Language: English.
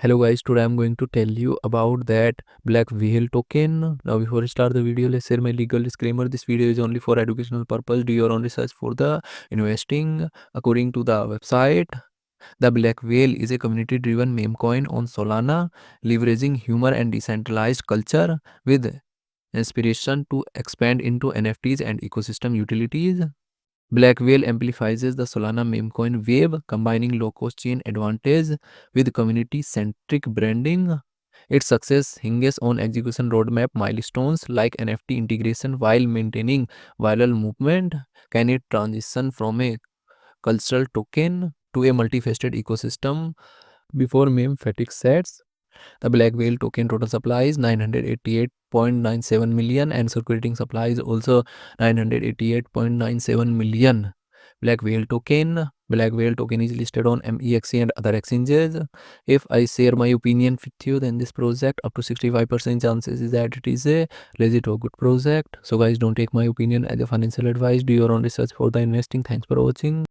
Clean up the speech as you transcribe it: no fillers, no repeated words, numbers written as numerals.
Hello guys, today I'm going to tell you about that black whale token. Now before I start the video, let's share my legal disclaimer. This video is only for educational purpose. Do your own research for the investing. According to the website, the black whale is a community driven meme coin on Solana, leveraging humor and decentralized culture with inspiration to expand into NFTs and ecosystem utilities. Blackwhale amplifies the Solana meme coin wave, combining low-cost chain advantage with community-centric branding. Its success hinges on execution roadmap milestones like NFT integration while maintaining viral movement. Can it transition from a cultural token to a multifaceted ecosystem before meme fatigue sets? The black whale token total supply is 988.97 million and circulating supply is also 988.97 million. Black whale token is listed on MEXC and other exchanges. If I share my opinion with you, then this project up to 65% chances is that it is a legit or good project. So guys, don't take my opinion as a financial advice. Do your own research for the investing. Thanks for watching.